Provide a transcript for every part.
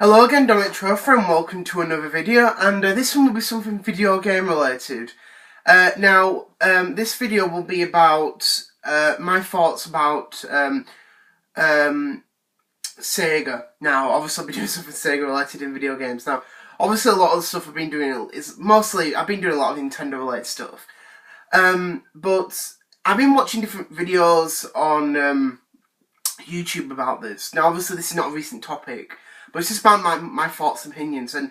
Hello again, Dominic Tropher, and welcome to another video, and this one will be something video game related. This video will be about my thoughts about Sega. Now, obviously I'll be doing something Sega related in video games. Now, obviously a lot of the stuff I've been doing is mostly, I've been doing a lot of Nintendo related stuff. But I've been watching different videos on YouTube about this. Now, obviously this is not a recent topic, but it's just about my thoughts and opinions. And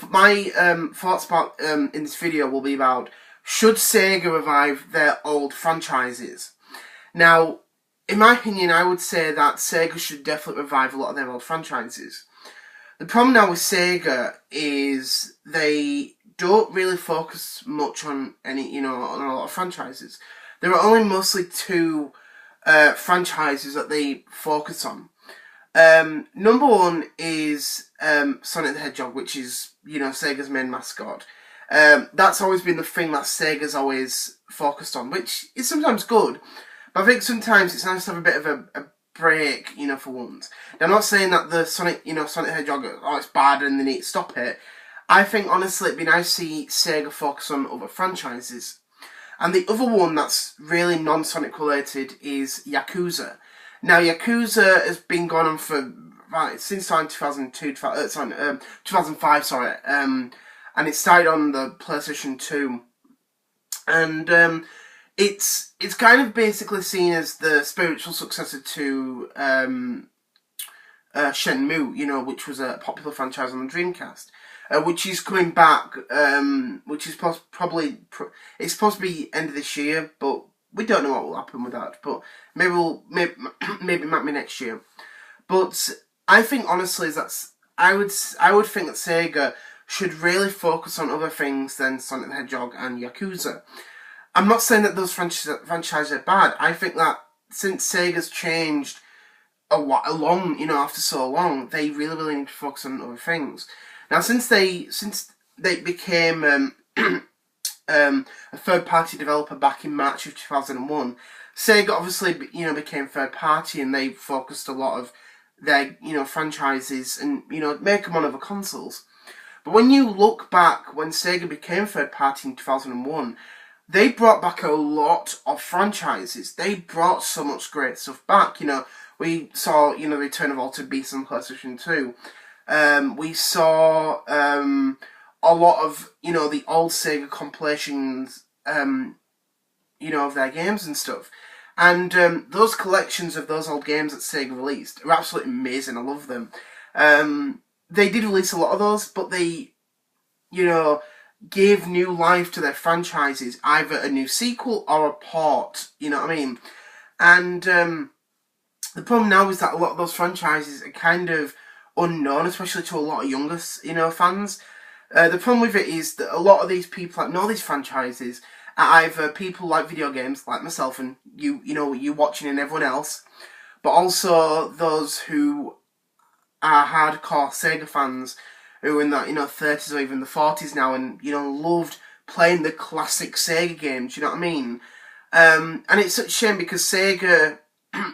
my thoughts about in this video will be about, should Sega revive their old franchises? Now, in my opinion, I would say that Sega should definitely revive a lot of their old franchises. The problem now with Sega is they don't really focus much on any, on a lot of franchises. There are only mostly two franchises that they focus on. Number one is Sonic the Hedgehog, which is, Sega's main mascot. That's always been the thing that Sega's always focused on, which is sometimes good, but I think sometimes it's nice to have a bit of a break, for once. Now, I'm not saying that the Sonic the Hedgehog, it's bad and they need to stop it. I think, honestly, it'd be nice to see Sega focus on other franchises. And the other one that's really non-Sonic related is Yakuza. Now, Yakuza has been going on for since 2005, sorry, and it started on the PlayStation 2, and it's kind of basically seen as the spiritual successor to Shenmue, which was a popular franchise on the Dreamcast, which is coming back, which is it's supposed to be end of this year, but we don't know what will happen with that, but maybe it might be next year. But I think, honestly, I would think that Sega should really focus on other things than Sonic the Hedgehog and Yakuza. I'm not saying that those franchises are bad. I think that since Sega's changed after so long, they really need to focus on other things. Now, since they became a third-party developer back in March of 2001, Sega obviously, became third-party, and they focused a lot of their, franchises and, make them on other consoles. But when you look back, when Sega became third-party in 2001, they brought back a lot of franchises. They brought so much great stuff back. We saw, the return of Altered Beast on PlayStation 2. We saw a lot of, the old Sega compilations, of their games and stuff. And those collections of those old games that Sega released are absolutely amazing. I love them. They did release a lot of those, but they, gave new life to their franchises, either a new sequel or a port, you know what I mean? And the problem now is that a lot of those franchises are kind of unknown, especially to a lot of younger, fans. The problem with it is that a lot of these people that know these franchises are either people like video games, like myself and you watching and everyone else, but also those who are hardcore Sega fans who are in that 30s or even the 40s now and loved playing the classic Sega games. You know what I mean? And it's such a shame because Sega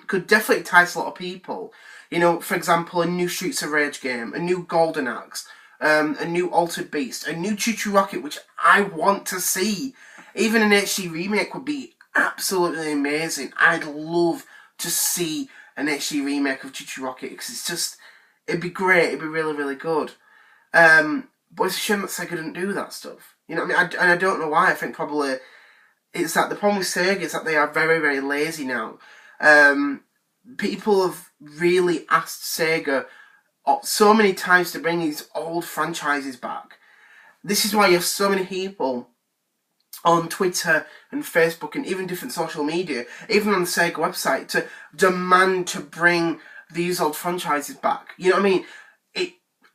could definitely entice a lot of people. For example, a new Streets of Rage game, a new Golden Axe, a new Altered Beast, a new Choo-Choo Rocket, which I want to see. Even an HD remake would be absolutely amazing. I'd love to see an HD remake of Choo-Choo Rocket because it'd be great. It'd be really good. But it's a shame that Sega didn't do that stuff. You know what I mean? And I don't know why. I think probably it's that the problem with Sega is that they are very lazy now. People have really asked Sega so many times to bring these old franchises back. This is why you have so many people on Twitter and Facebook and even different social media, even on the Sega website, to demand to bring these old franchises back. You know what I mean?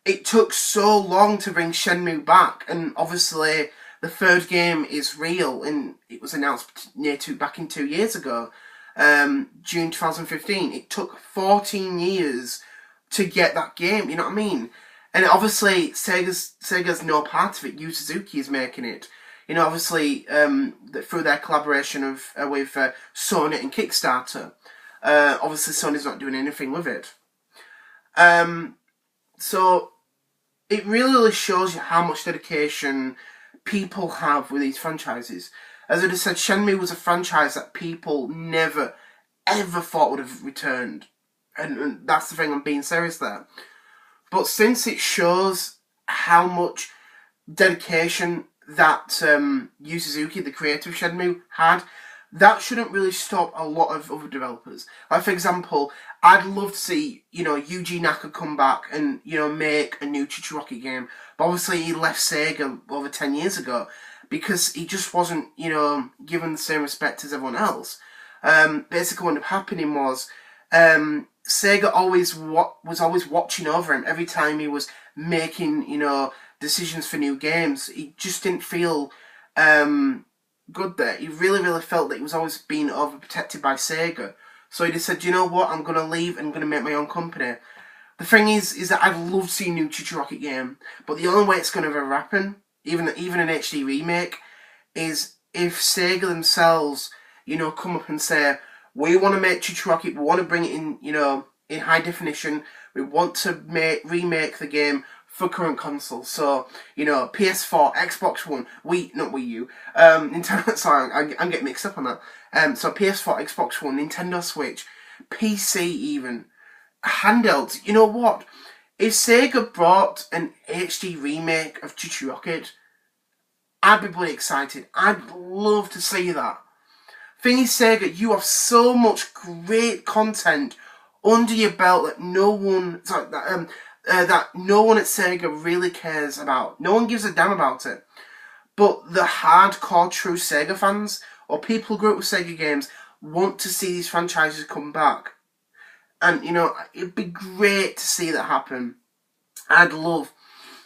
It took so long to bring Shenmue back, and obviously the third game is real, and it was announced back in 2 years ago, June 2015. It took 14 years to get that game, you know what I mean? And obviously Sega's no part of it. Yu Suzuki is making it. Obviously through their collaboration with Sony and Kickstarter. Obviously Sony's not doing anything with it. So it really shows you how much dedication people have with these franchises. As I just said, Shenmue was a franchise that people never, ever thought would have returned. And that's the thing, I'm being serious there. But since it shows how much dedication that Yu Suzuki, the creator of Shenmue, had, that shouldn't really stop a lot of other developers. Like, for example, I'd love to see, Yuji Naka come back and, make a new Chichi Rocket game. But obviously he left Sega over 10 years ago because he just wasn't, given the same respect as everyone else. Basically what ended up happening was, Sega was always watching over him every time he was making, decisions for new games. He just didn't feel good there. He really, really felt that he was always being overprotected by Sega. So he just said, you know what, I'm going to leave and I'm going to make my own company. The thing is that I'd love to see a new Chichi Rocket game, but the only way it's going to ever happen, even an HD remake, is if Sega themselves, come up and say, we want to make Chichi Rocket, we want to bring it in, in high definition, we want to remake the game for current consoles. So, PS4, Xbox One, not Wii U, Nintendo, sorry, I'm getting mixed up on that. So PS4, Xbox One, Nintendo Switch, PC even, handhelds. You know what? If Sega brought an HD remake of Chichi Rocket, I'd be bloody excited. I'd love to see that. Thing is, Sega, you have so much great content under your belt that no one at Sega really cares about. No one gives a damn about it. But the hardcore true Sega fans, or people who grew up with Sega games, want to see these franchises come back. And, it'd be great to see that happen. I'd love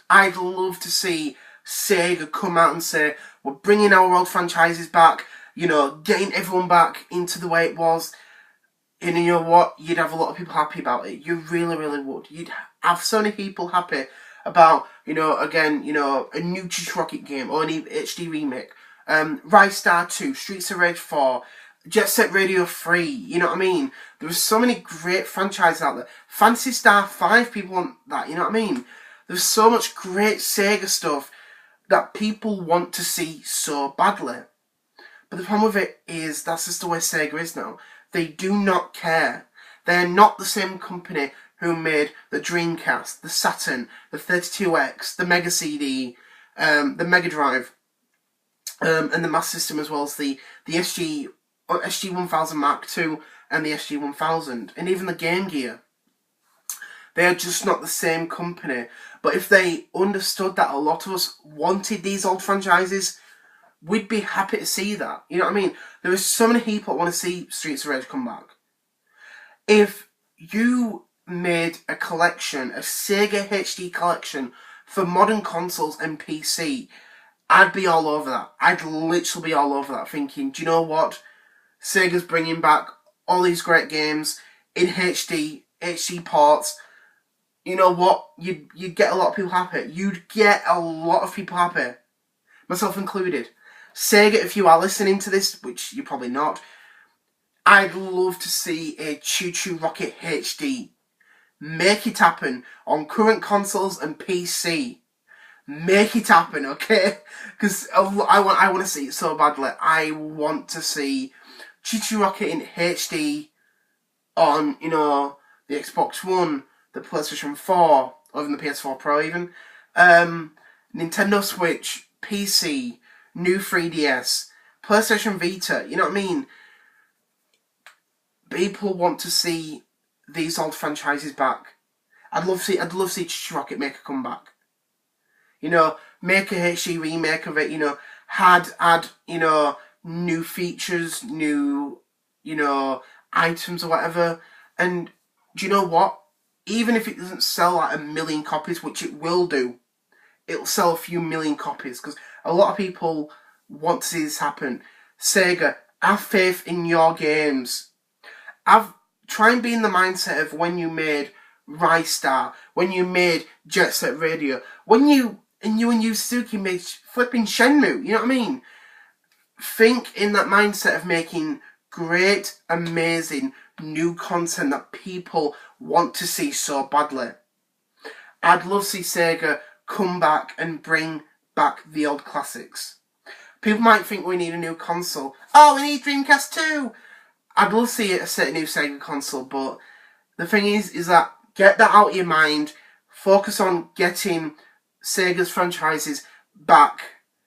to see Sega come out and say, we're bringing our old franchises back, getting everyone back into the way it was. And you know what? You'd have a lot of people happy about it. You really, really would. You'd have so many people happy about, a new Chichi Rocket game or an HD remake. Rise Star 2, Streets of Rage 4, Jet Set Radio 3, you know what I mean? There were so many great franchises out there. Phantasy Star 5, people want that, you know what I mean? There's so much great Sega stuff that people want to see so badly. But the problem with it is that's just the way Sega is now. They do not care. They're not the same company who made the Dreamcast, the Saturn, the 32X, the Mega CD, the Mega Drive, and the Master System, as well as the SG-1000 Mark II and the SG-1000, and even the Game Gear. They are just not the same company. But if they understood that a lot of us wanted these old franchises, we'd be happy to see that. You know what I mean? There are so many people that want to see Streets of Rage come back. If you made a collection, a Sega HD collection for modern consoles and PC, I'd be all over that. I'd literally be all over that, thinking, do you know what? Sega's bringing back all these great games in HD ports. You know what? You'd get a lot of people happy. You'd get a lot of people happy. Myself included. Sega, if you are listening to this, which you're probably not, I'd love to see a Chichi Rocket HD. Make it happen on current consoles and PC. Make it happen, okay? Because I want to see it so badly. I want to see Chichi Rocket in HD on, the Xbox One, the PlayStation 4, or even the PS4 Pro even, Nintendo Switch, PC, new 3DS, PlayStation Vita, you know what I mean? People want to see these old franchises back. I'd love to see Chichi Rocket make a comeback. Make a HD remake of it, add, new features, new, items or whatever. And do you know what? Even if it doesn't sell like 1 million copies, which it will do, it'll sell a few million copies, because a lot of people want to see this happen. Sega, have faith in your games. Try and be in the mindset of when you made Rise Star, when you made Jet Set Radio, when you and Yu Suzuki made flipping Shenmue, you know what I mean? Think in that mindset of making great, amazing, new content that people want to see so badly. I'd love to see Sega come back and bring back the old classics. People might think we need a new console. Oh, we need Dreamcast 2! I'd love to see a new Sega console, but the thing is that get that out of your mind. Focus on getting Sega's franchises back.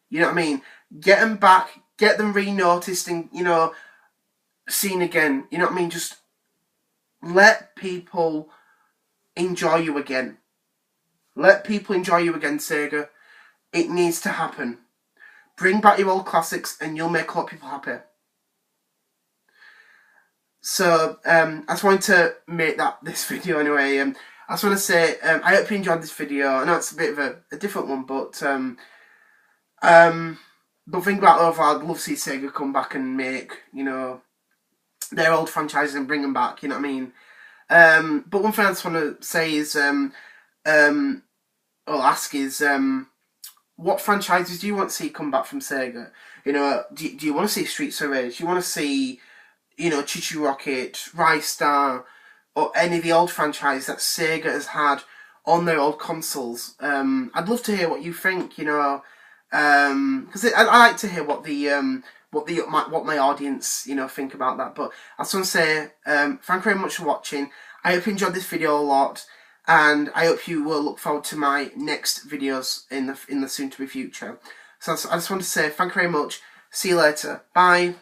You know what I mean? Get them back, get them re-noticed and, you know, seen again. You know what I mean? Just let people enjoy you again. Let people enjoy you again, Sega. It needs to happen. Bring back your old classics and you'll make a lot of people happy. So, I just wanted to make this video anyway. I just want to say, I hope you enjoyed this video. I know it's a bit of a different one, but think about it overall, I'd love to see Sega come back and make, you know, their old franchises and bring them back, you know what I mean? But one thing I just want to say is, or ask is, what franchises do you want to see come back from Sega? You know, do you want to see Streets of Rage? Do you want to see, you know, Chichi Rocket, Rise Star, or any of the old franchises that Sega has had on their old consoles? I'd love to hear what you think, you know, because I like to hear what my audience, you know, think about that. But I just want to say, thank you very much for watching. I hope you enjoyed this video a lot, and I hope you will look forward to my next videos in the soon to be future. So I just want to say thank you very much. See you later. Bye.